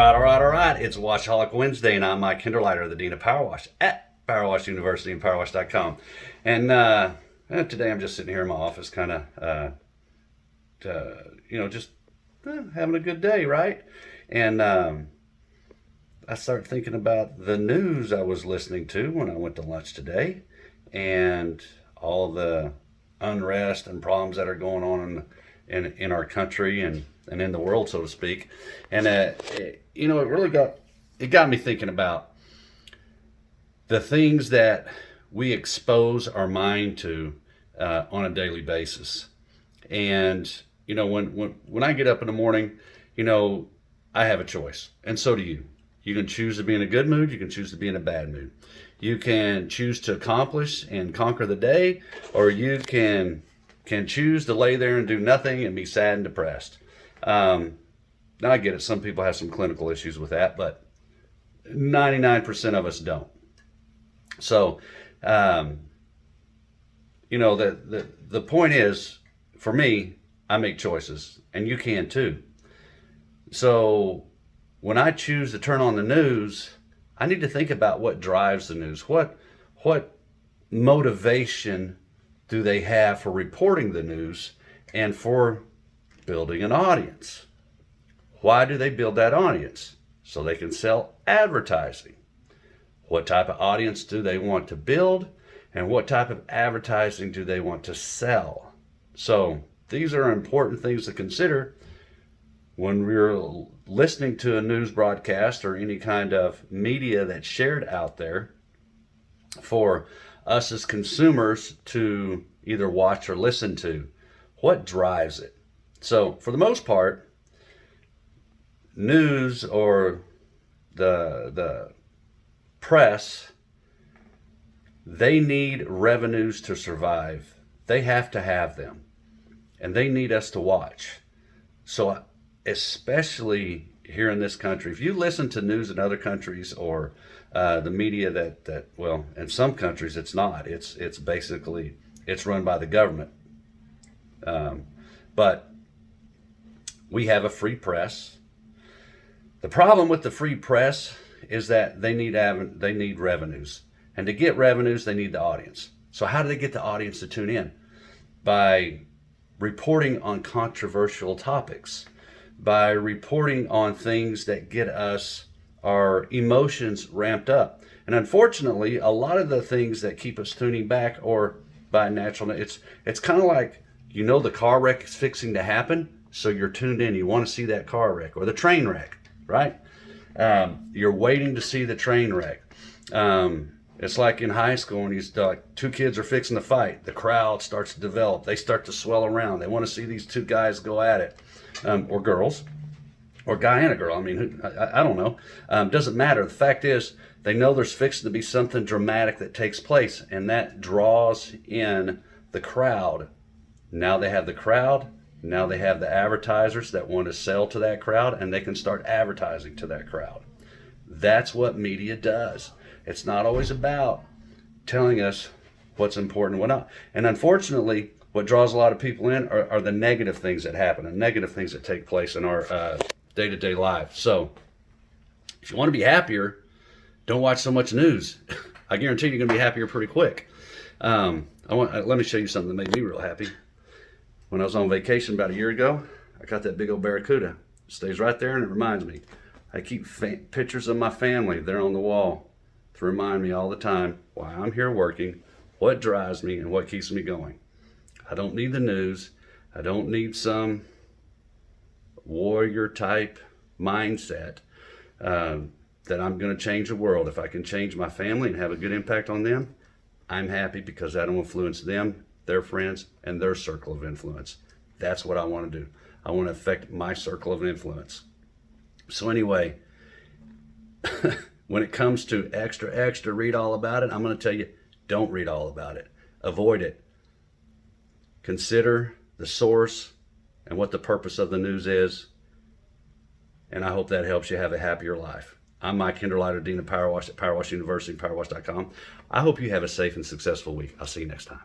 All right. It's Washaholic Wednesday, and I'm Mike Kinderleiter, the Dean of Powerwash at PowerWash University and PowerWash.com. And today I'm just sitting here in my office, kind of, just having a good day, right? And I started thinking about the news I was listening to when I went to lunch today, and all the unrest and problems that are going on in our country and in the world, so to speak. And it really got me thinking about the things that we expose our mind to on a daily basis. And when I get up in the morning, I have a choice, and so do you. You can choose to be in a good mood. You can choose to be in a bad mood. You can choose to accomplish and conquer the day, or you can choose to lay there and do nothing and be sad and depressed. Now I get it. Some people have some clinical issues with that, but 99% of us don't. So, the point is, for me, I make choices, and you can too. So when I choose to turn on the news, I need to think about what drives the news. What motivation do they have for reporting the news and for building an audience? Why do they build that audience? So they can sell advertising. What type of audience do they want to build, and what type of advertising do they want to sell? So these are important things to consider when we're listening to a news broadcast or any kind of media that's shared out there for us as consumers to either watch or listen to. What drives it? So for the most part, news or the press, they need revenues to survive. They have to have them, and they need us to watch. So especially here in this country, if you listen to news in other countries or the media that in some countries it's not. It's basically, it's run by the government. But we have a free press. The problem with the free press is that they need revenues. And to get revenues, they need the audience. So how do they get the audience to tune in? By reporting on controversial topics, by reporting on things that get our emotions ramped up. And unfortunately, a lot of the things that keep us tuning back, or by natural, it's kind of like, the car wreck is fixing to happen, so you're tuned in. You want to see that car wreck or the train wreck, right? You're waiting to see the train wreck. It's like in high school when two kids are fixing to fight. The crowd starts to develop. They start to swell around. They want to see these two guys go at it. Or girls, or guy and a girl. I mean, I don't know. Doesn't matter. The fact is, they know there's fixing to be something dramatic that takes place, and that draws in the crowd. Now they have the crowd. Now they have the advertisers that want to sell to that crowd, and they can start advertising to that crowd. That's what media does. It's not always about telling us what's important and what not. And unfortunately, what draws a lot of people in are the negative things that happen and negative things that take place in our day-to-day life. So if you want to be happier, don't watch so much news. I guarantee you're going to be happier pretty quick. Let me show you something that made me real happy. When I was on vacation about a year ago, I got that big old barracuda. It stays right there, and it reminds me. I keep pictures of my family there on the wall to remind me all the time why I'm here working, what drives me, and what keeps me going. I don't need the news. I don't need some warrior type mindset that I'm going to change the world. If I can change my family and have a good impact on them, I'm happy, because that'll influence them, their friends, and their circle of influence. That's what I want to do. I want to affect my circle of influence. So anyway, when it comes to extra, read all about it, I'm going to tell you, don't read all about it. Avoid it. Consider the source and what the purpose of the news is, and I hope that helps you have a happier life. I'm Mike Kinderleiter, Dean of Powerwash at PowerWash University and PowerWash.com. I hope you have a safe and successful week. I'll see you next time.